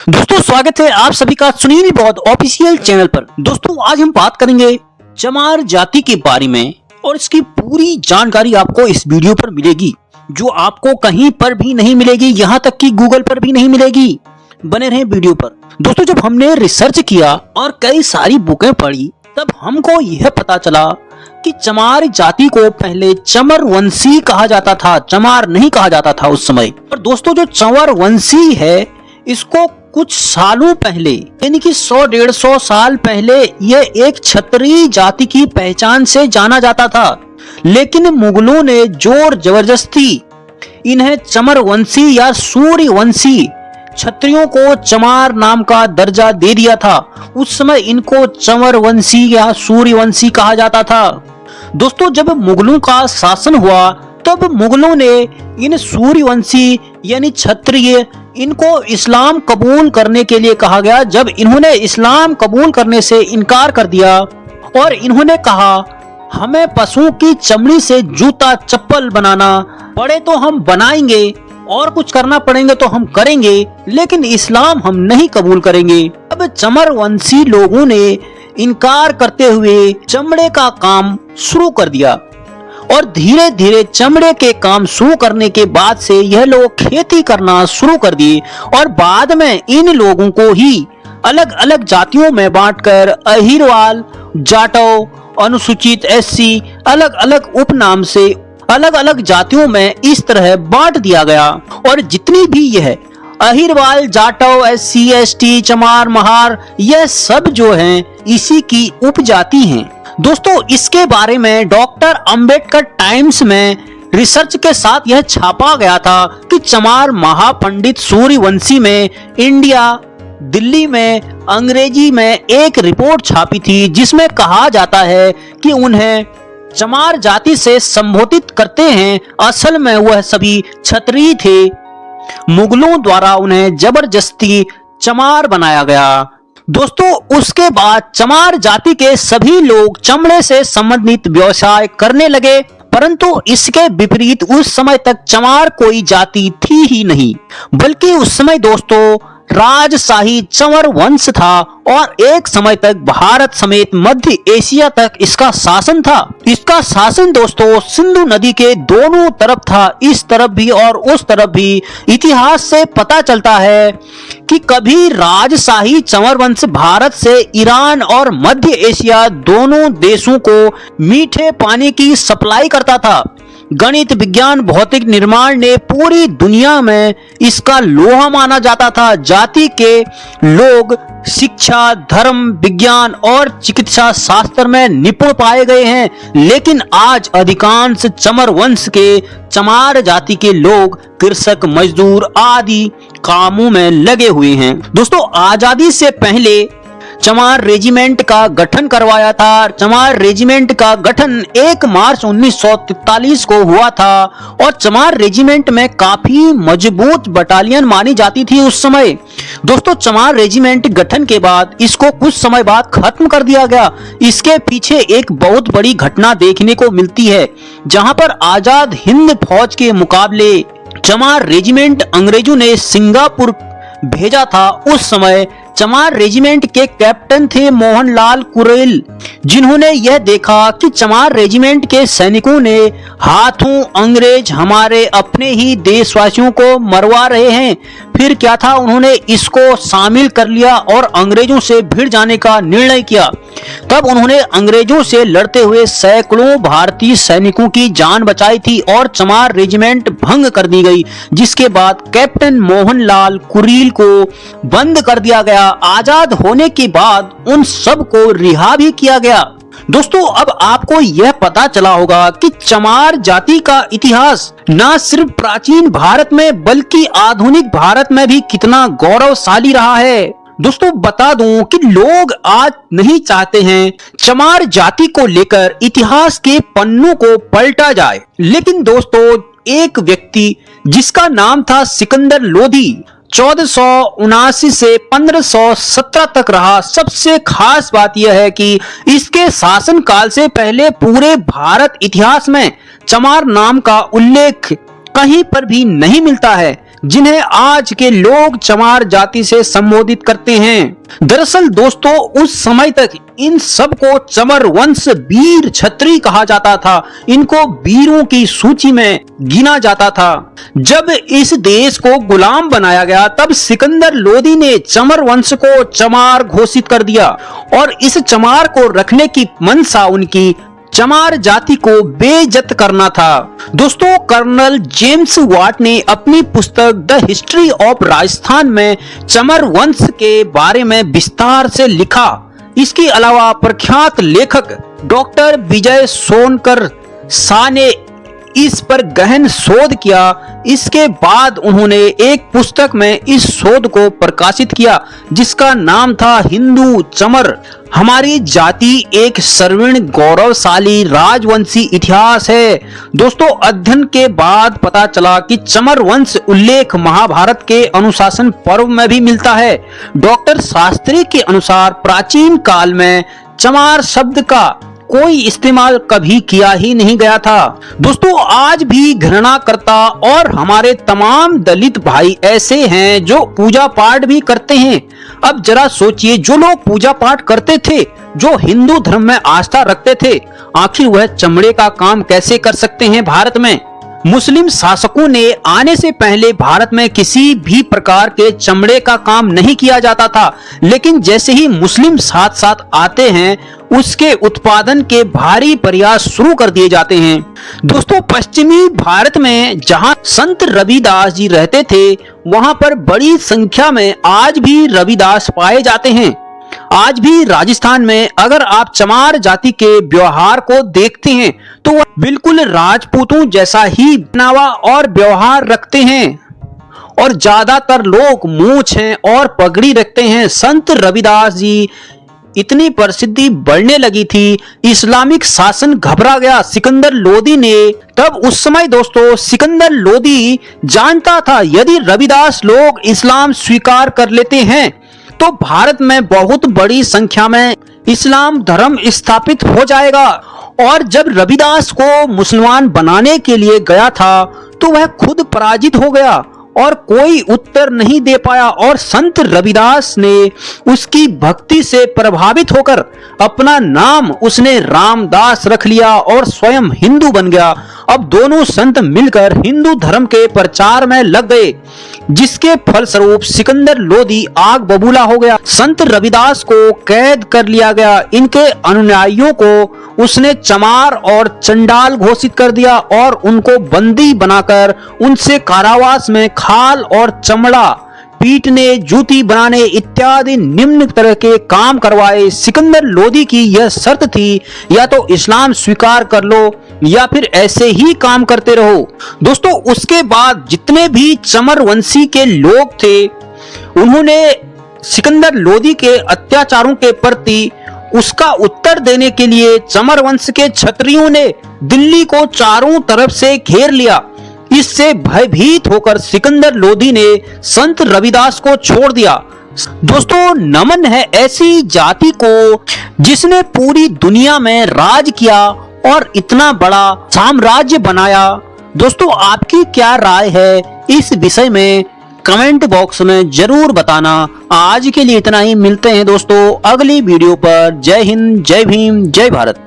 दोस्तों स्वागत है आप सभी का सुनील बौद्ध ऑफिशियल चैनल पर। दोस्तों आज हम बात करेंगे चमार जाति के बारे में और इसकी पूरी जानकारी आपको इस वीडियो पर मिलेगी, जो आपको कहीं पर भी नहीं मिलेगी, यहाँ तक कि गूगल पर भी नहीं मिलेगी। बने रहें वीडियो पर। दोस्तों जब हमने रिसर्च किया और कई सारी बुकें पढ़ी तब हमको यह पता चला कि चमार जाति को पहले चमर वंशी कहा जाता था, चमार नहीं कहा जाता था उस समय। और दोस्तों जो चंवर वंशी है इसको कुछ सालों पहले यानी कि 100-150 साल पहले यह एक क्षत्रिय जाति की पहचान से जाना जाता था, लेकिन मुगलों ने जोर जबरदस्ती इन्हें चमर वंशी या सूर्यवंशी क्षत्रियों को चमार नाम का दर्जा दे दिया था। उस समय इनको चंवर वंशी या सूर्यवंशी कहा जाता था। दोस्तों जब मुगलों का शासन हुआ तब मुगलों ने इन सूर्यवंशी यानी क्षत्रिय इनको इस्लाम कबूल करने के लिए कहा गया। जब इन्होंने इस्लाम कबूल करने से इनकार कर दिया और इन्होंने कहा हमें पशुओं की चमड़ी से जूता चप्पल बनाना पड़े तो हम बनाएंगे और कुछ करना पड़ेंगे तो हम करेंगे, लेकिन इस्लाम हम नहीं कबूल करेंगे। अब चमर वंशी लोगों ने इनकार करते हुए चमड़े का काम शुरू कर दिया और धीरे धीरे चमड़े के काम शुरू करने के बाद से यह लोग खेती करना शुरू कर दिए और बाद में इन लोगों को ही अलग अलग जातियों में बांटकर अहिरवाल, जाटव, अनुसूचित एससी अलग अलग उपनाम से अलग अलग जातियों में इस तरह बांट दिया गया। और जितनी भी यह अहिरवाल, जाटव, एससी, एसटी, चमार, महार यह सब जो हैं इसी की उपजाति हैं। दोस्तों इसके बारे में डॉक्टर अंबेडकर टाइम्स में रिसर्च के साथ यह छापा गया था कि चमार महापंडित सूर्यवंशी में इंडिया दिल्ली में अंग्रेजी में एक रिपोर्ट छापी थी, जिसमें कहा जाता है कि उन्हें चमार जाति से संबोधित करते हैं। असल में वह सभी क्षत्रिय थे, मुगलों द्वारा उन्हें जबरदस्ती चमार बनाया गया। दोस्तों उसके बाद चमार जाति के सभी लोग चमड़े से संबंधित व्यवसाय करने लगे, परंतु इसके विपरीत उस समय तक चमार कोई जाति थी ही नहीं, बल्कि उस समय दोस्तों राजशाही चंवर वंश था और एक समय तक भारत समेत मध्य एशिया तक इसका शासन था। इसका शासन दोस्तों सिंधु नदी के दोनों तरफ था, इस तरफ भी और उस तरफ भी। इतिहास से पता चलता है कि कभी राजशाही चंवर वंश भारत से ईरान और मध्य एशिया दोनों देशों को मीठे पानी की सप्लाई करता था। गणित, विज्ञान, भौतिक निर्माण ने पूरी दुनिया में इसका लोहा माना जाता था। जाति के लोग शिक्षा, धर्म, विज्ञान और चिकित्सा शास्त्र में निपुण पाए गए हैं, लेकिन आज अधिकांश चमर वंश के चमार जाति के लोग कृषक, मजदूर आदि कामों में लगे हुए हैं। दोस्तों आजादी से पहले चमार रेजिमेंट का गठन करवाया था। चमार रेजिमेंट का गठन 1 मार्च 1943 को हुआ था और चमार रेजिमेंट में काफी मजबूत बटालियन मानी जाती थी उस समय। दोस्तों चमार रेजिमेंट गठन के बाद इसको कुछ समय बाद खत्म कर दिया गया। इसके पीछे एक बहुत बड़ी घटना देखने को मिलती है, जहां पर आजाद हिंद फौज के मुकाबले चमार रेजिमेंट अंग्रेजों ने सिंगापुर भेजा था। उस समय चमार रेजिमेंट के कैप्टन थे मोहनलाल कुरेल, जिन्होंने यह देखा कि चमार रेजिमेंट के सैनिकों ने हाथों अंग्रेज हमारे अपने ही देशवासियों को मरवा रहे हैं। फिर क्या था, उन्होंने इसको शामिल कर लिया और अंग्रेजों से भिड़ जाने का निर्णय किया। तब उन्होंने अंग्रेजों से लड़ते हुए सैकड़ों भारतीय सैनिकों की जान बचाई थी और चमार रेजिमेंट भंग कर दी गई, जिसके बाद कैप्टन मोहनलाल कुरेल को बंद कर दिया गया। आजाद होने के बाद उन सब को रिहा भी किया गया। दोस्तों अब आपको यह पता चला होगा कि चमार जाति का इतिहास न सिर्फ प्राचीन भारत में बल्कि आधुनिक भारत में भी कितना गौरवशाली रहा है। दोस्तों बता दूं कि लोग आज नहीं चाहते हैं चमार जाति को लेकर इतिहास के पन्नों को पलटा जाए, लेकिन दोस्तों एक व्यक्ति जिसका नाम था सिकंदर लोधी 1479 से 1517 तक रहा। सबसे खास बात यह है कि इसके शासन काल से पहले पूरे भारत इतिहास में चमार नाम का उल्लेख कहीं पर भी नहीं मिलता है। जिन्हें आज के लोग चमार जाति से संबोधित करते हैं। दरअसल दोस्तों, उस समय तक इन सब को चमर वंश वीर क्षत्रिय कहा जाता था। इनको वीरों की सूची में गिना जाता था। जब इस देश को गुलाम बनाया गया तब सिकंदर लोदी ने चमर वंश को चमार घोषित कर दिया और इस चमार को रखने की मंशा उनकी चमार जाति को बेइज्जत करना था। दोस्तों, कर्नल जेम्स वाट ने अपनी पुस्तक द हिस्ट्री ऑफ राजस्थान में चमर वंश के बारे में विस्तार से लिखा। इसके अलावा प्रख्यात लेखक डॉक्टर विजय सोनकर शाह ने इस पर गहन शोध किया। इसके बाद उन्होंने एक पुस्तक में इस शोध को प्रकाशित किया जिसका नाम था हिंदू चमर, हमारी जाति एक स्वर्णिम गौरवशाली राजवंशी इतिहास है। दोस्तों, अध्ययन के बाद पता चला कि चमर वंश उल्लेख महाभारत के अनुशासन पर्व में भी मिलता है। डॉक्टर शास्त्री के अनुसार प्राचीन काल में चमार शब्द का कोई इस्तेमाल कभी किया ही नहीं गया था। दोस्तों, आज भी घृणा करता और हमारे तमाम दलित भाई ऐसे हैं जो पूजा पाठ भी करते हैं। अब जरा सोचिए, जो लोग पूजा पाठ करते थे, जो हिंदू धर्म में आस्था रखते थे, आखिर वह चमड़े का काम कैसे कर सकते हैं भारत में? मुस्लिम शासकों ने आने से पहले भारत में किसी भी प्रकार के चमड़े का काम नहीं किया जाता था, लेकिन जैसे ही मुस्लिम साथ साथ आते हैं उसके उत्पादन के भारी प्रयास शुरू कर दिए जाते हैं। दोस्तों, पश्चिमी भारत में जहां संत रविदास जी रहते थे वहां पर बड़ी संख्या में आज भी रविदास पाए जाते हैं। आज भी राजस्थान में अगर आप चमार जाति के व्यवहार को देखते हैं तो वह बिल्कुल राजपूतों जैसा ही पहनावा और व्यवहार रखते हैं और ज्यादातर लोग मूंछ हैं और पगड़ी रखते हैं। संत रविदास जी इतनी प्रसिद्धि बढ़ने लगी थी, इस्लामिक शासन घबरा गया सिकंदर लोदी ने। तब उस समय दोस्तों सिकंदर लोदी जानता था यदि रविदास लोग इस्लाम स्वीकार कर लेते हैं तो भारत में बहुत बड़ी संख्या में इस्लाम धर्म स्थापित हो जाएगा। और जब रविदास को मुसलमान बनाने के लिए गया था तो वह खुद पराजित हो गया और कोई उत्तर नहीं दे पाया और संत रविदास ने उसकी भक्ति से प्रभावित होकर अपना नाम उसने रामदास रख लिया और स्वयं हिंदू बन गया। अब दोनों संत मिलकर हिंदू धर्म के प्रचार में लग गए, जिसके फलस्वरूप सिकंदर लोदी आग बबूला हो गया। संत रविदास को कैद कर लिया गया। इनके अनुयायियों को उसने चमार और चंडाल घोषित कर दिया और उनको बंदी बनाकर उनसे कारावास में खाल और चमड़ा पीटने, जूती बनाने इत्यादि निम्न तरह के काम करवाए। सिकंदर लोदी की यह शर्त थी, या तो इस्लाम स्वीकार कर लो या फिर ऐसे ही काम करते रहो। दोस्तों, उसके बाद जितने भी चमर वंशी के लोग थे उन्होंने सिकंदर लोदी के अत्याचारों के प्रति उसका उत्तर देने के लिए चमर वंश के क्षत्रियों ने दिल्ली को चारों तरफ से घेर लिया। इससे भयभीत होकर सिकंदर लोदी ने संत रविदास को छोड़ दिया। दोस्तों, नमन है ऐसी जाति को जिसने पूरी दुनिया में राज किया और इतना बड़ा साम्राज्य बनाया। दोस्तों, आपकी क्या राय है इस विषय में कमेंट बॉक्स में जरूर बताना। आज के लिए इतना ही, मिलते हैं दोस्तों अगली वीडियो पर। जय हिंद, जय भीम, जय भारत।